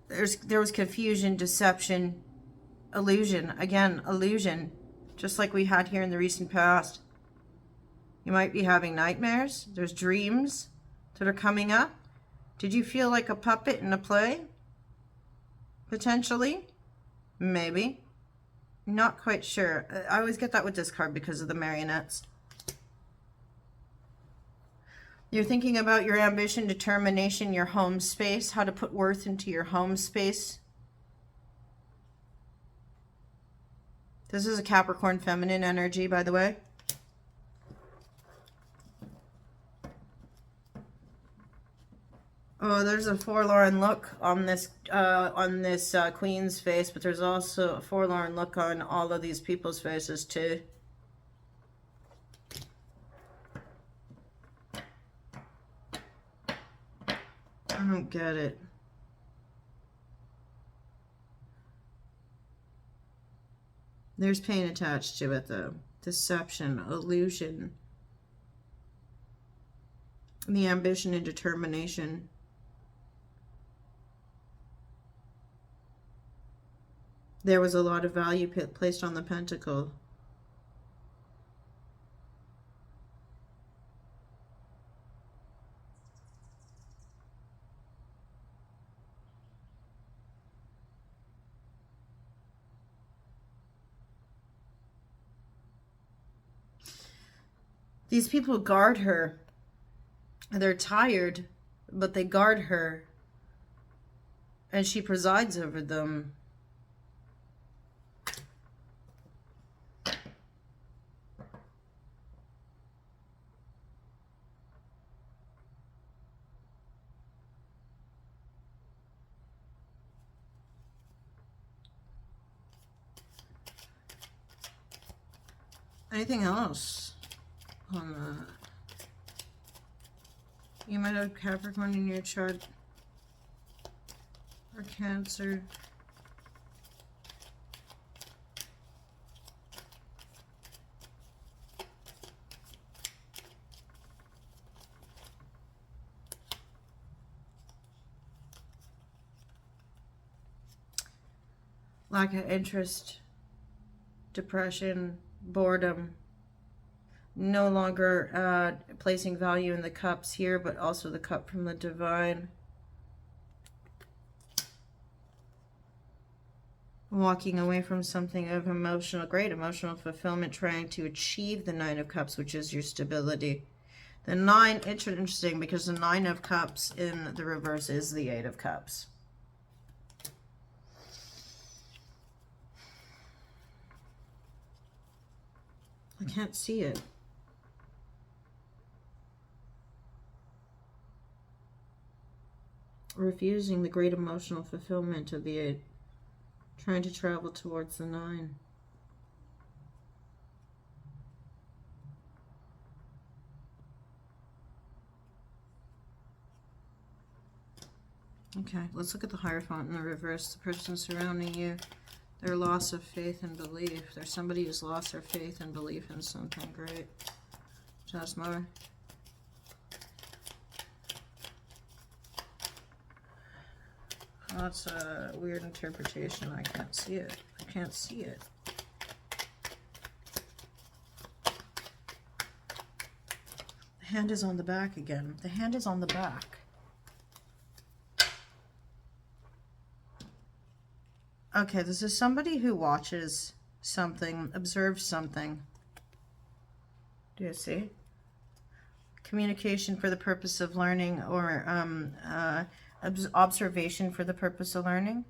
There was confusion, deception, illusion. Again, illusion. Just like we had here in the recent past. You might be having nightmares. There's dreams that are coming up. Did you feel like a puppet in a play? Potentially. Maybe. Not quite sure. I always get that with this card because of the marionettes. You're thinking about your ambition, determination, your home space, how to put worth into your home space. This is a Capricorn feminine energy, by the way. Oh, there's a forlorn look on this queen's face, but there's also a forlorn look on all of these people's faces too. I don't get it. There's pain attached to it though. Deception, illusion, the ambition and determination. There was a lot of value placed on the pentacle. These people guard her. They're tired, but they guard her. And she presides over them. Anything else on that? You might have Capricorn in your chart. Or Cancer. Lack of interest, depression, boredom, no longer placing value in the cups here, but also the cup from the divine. Walking away from something of great emotional fulfillment, trying to achieve the Nine of Cups, which is your stability. The nine, it's interesting because the Nine of Cups in the reverse is the Eight of Cups. I can't see it. Refusing the great emotional fulfillment of the Eight. Trying to travel towards the Nine. Okay, let's look at the Hierophant in the reverse. The person surrounding you. Their loss of faith and belief. There's somebody who's lost their faith and belief in something. Great. Just more. That's a weird interpretation. I can't see it. I can't see it. The hand is on the back again. The hand is on the back. Okay, this is somebody who watches something, observes something. Do you see? Communication for the purpose of learning, or observation for the purpose of learning.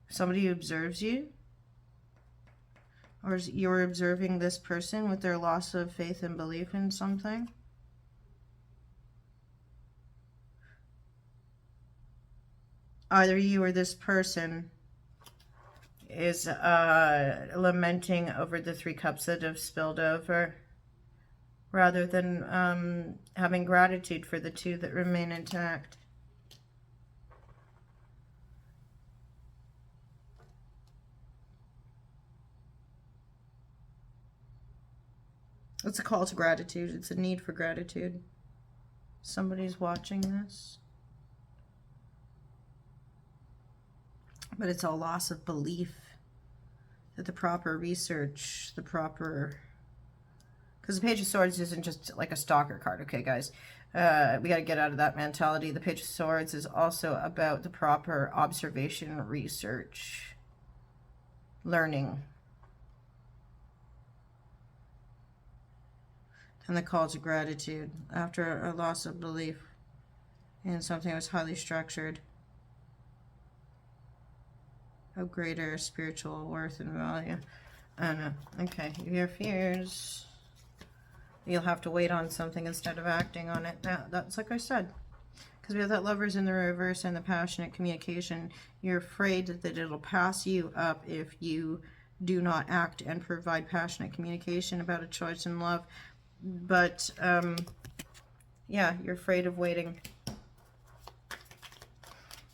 Somebody who observes you, or you're observing this person with their loss of faith and belief in something. Either you or this person is lamenting over the 3 cups that have spilled over, rather than having gratitude for the 2 that remain intact. It's a call to gratitude. It's a need for gratitude. Somebody's watching this. But it's a loss of belief that the proper research, the proper... Because the Page of Swords isn't just like a stalker card, okay, guys? We got to get out of that mentality. The Page of Swords is also about the proper observation, research, learning. And the call to gratitude after a loss of belief in something that was highly structured, of greater spiritual worth and value. I don't know. Okay, your fears. You'll have to wait on something instead of acting on it. That's like I said. Because we have that Lovers in the reverse and the passionate communication. You're afraid that it'll pass you up if you do not act and provide passionate communication about a choice in love. But, yeah, you're afraid of waiting.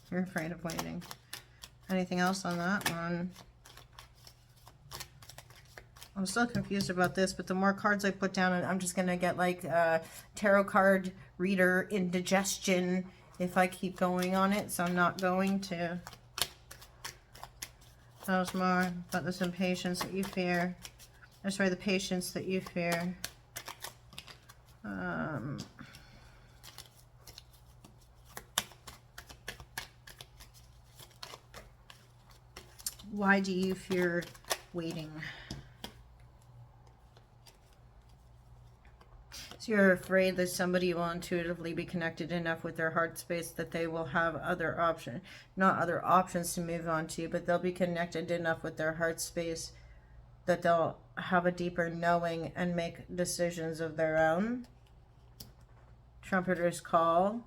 You're afraid of waiting. Anything else on that one? I'm still confused about this, but the more cards I put down, I'm just going to get like tarot card reader indigestion if I keep going on it, so I'm not going to. Tell us more about this impatience that you fear. I'm sorry, the patience that you fear. Why do you fear waiting? So you're afraid that somebody will intuitively be connected enough with their heart space that they will have other options, not other options to move on to, but they'll be connected enough with their heart space that they'll have a deeper knowing and make decisions of their own. Trumpeter's call.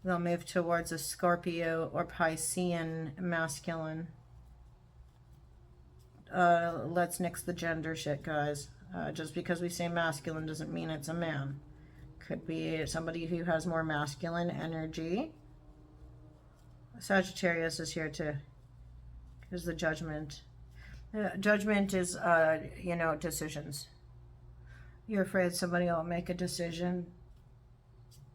They'll move towards a Scorpio or Piscean masculine. Let's nix the gender shit, guys. Just because we say masculine doesn't mean it's a man. Could be somebody who has more masculine energy. Sagittarius is here to, is the judgment. Judgment is, you know, decisions. You're afraid somebody will make a decision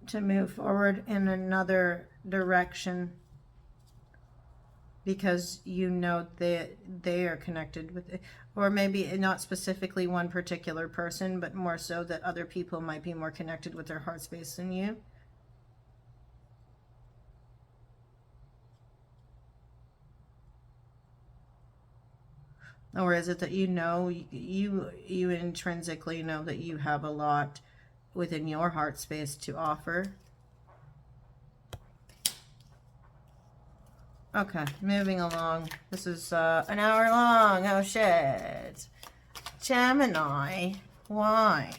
to move forward in another direction because you know that they are connected with it. Or maybe not specifically one particular person, but more so that other people might be more connected with their heart space than you. Or is it that you know, you intrinsically know that you have a lot within your heart space to offer? Okay, moving along. This is an hour long. Oh, shit. Gemini. Why?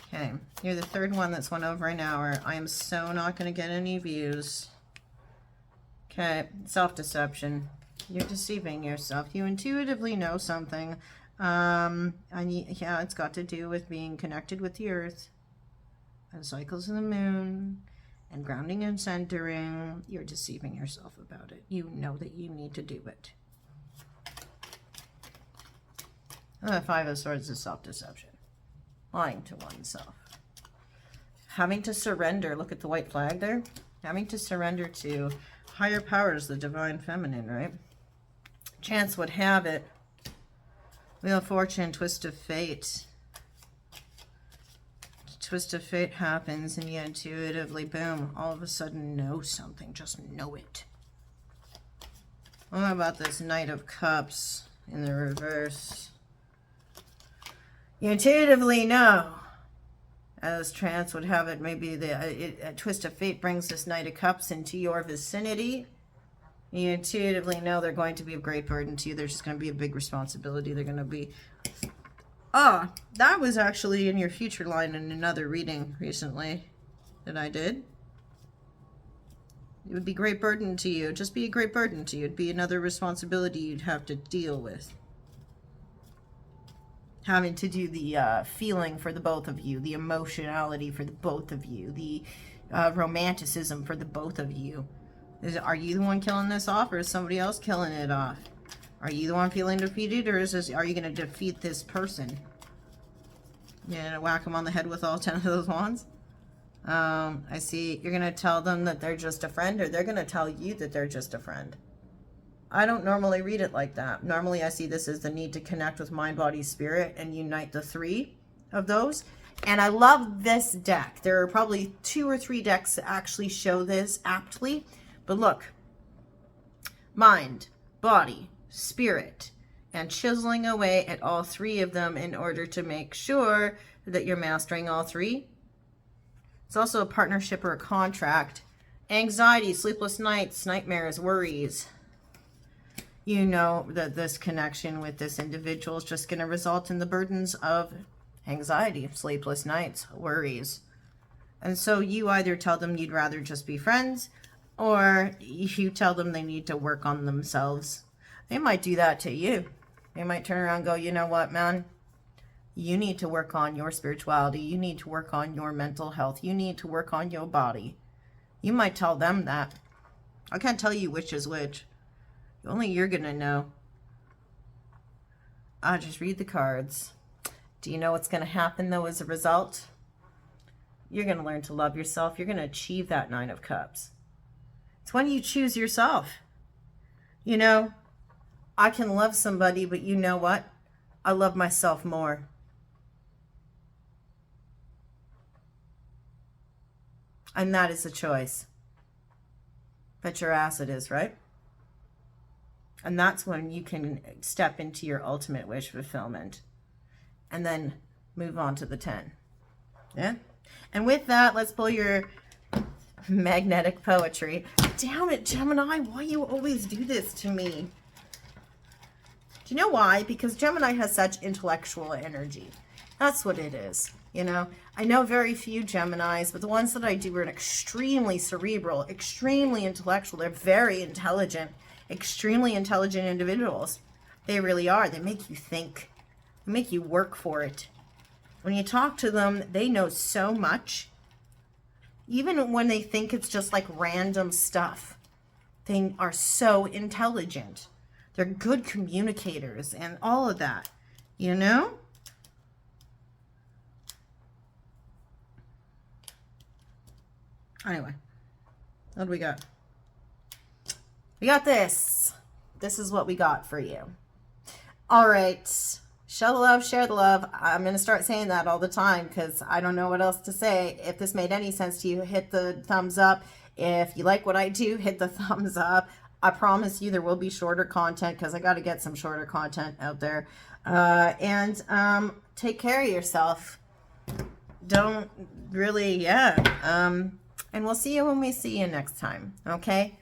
Okay, you're the third one that's went over an hour. I am so not going to get any views. Okay, self-deception. You're deceiving yourself. You intuitively know something. And yeah, it's got to do with being connected with the earth and cycles of the moon and grounding and centering. You're deceiving yourself about it. You know that you need to do it. The Five of Swords is self-deception. Lying to oneself. Having to surrender. Look at the white flag there. Having to surrender to higher powers, the divine feminine, right? Chance would have it. Wheel of Fortune, twist of fate. Twist of fate happens and you intuitively, boom, all of a sudden know something. Just know it. What about this Knight of Cups in the reverse? You intuitively know. As Trance would have it, maybe a twist of fate brings this Knight of Cups into your vicinity. You intuitively know they're going to be of great burden to you. There's just going to be a big responsibility. They're going to be... Ah, that was actually in your future line in another reading recently that I did. It would be great burden to you. Just be a great burden to you. It'd be another responsibility you'd have to deal with. Having to do the feeling for the both of you, the emotionality for the both of you, the romanticism for the both of you. Are you the one killing this off, or is somebody else killing it off? Are you the one feeling defeated, or are you going to defeat this person? You're going to whack them on the head with all 10 of those wands? I see you're going to tell them that they're just a friend, or they're going to tell you that they're just a friend. I don't normally read it like that. Normally I see this as the need to connect with mind, body, spirit, and unite the three of those. And I love this deck. There are probably 2 or 3 decks that actually show this aptly. But look, mind, body, spirit, and chiseling away at all 3 of them in order to make sure that you're mastering all 3. It's also a partnership or a contract. Anxiety, sleepless nights, nightmares, worries. You know that this connection with this individual is just going to result in the burdens of anxiety, sleepless nights, worries. And so you either tell them you'd rather just be friends, or you tell them they need to work on themselves. They might do that to you. They might turn around and go, you know what, man? You need to work on your spirituality. You need to work on your mental health. You need to work on your body. You might tell them that. I can't tell you which is which. Only you're going to know. I just read the cards. Do you know what's going to happen, though, as a result? You're going to learn to love yourself. You're going to achieve that 9 of Cups. It's when you choose yourself. You know, I can love somebody, but you know what? I love myself more. And that is a choice. Bet your ass it is, right? And that's when you can step into your ultimate wish fulfillment. And then move on to the 10. Yeah. And with that, let's pull your magnetic poetry. Damn it, Gemini, why you always do this to me? Do you know why? Because Gemini has such intellectual energy. That's what it is. You know, I know very few Geminis, but the ones that I do are extremely cerebral, extremely intellectual. They're very intelligent, extremely intelligent individuals. They really are. They make you think. They make you work for it. When you talk to them, they know so much. Even when they think it's just like random stuff, they are so intelligent. They're good communicators and all of that, you know? Anyway, what do we got? We got this. This is what we got for you. All right. Show the love, share the love. I'm going to start saying that all the time because I don't know what else to say. If this made any sense to you, hit the thumbs up. If you like what I do, hit the thumbs up. I promise you there will be shorter content because I got to get some shorter content out there. And take care of yourself. Don't really, and we'll see you when we see you next time. Okay?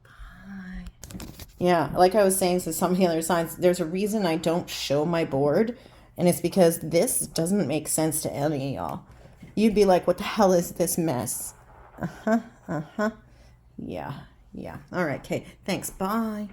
Bye. Yeah, like I was saying to some healer signs, there's a reason I don't show my board, and it's because this doesn't make sense to any of y'all. You'd be like, what the hell is this mess? Yeah. All right, okay. Thanks. Bye.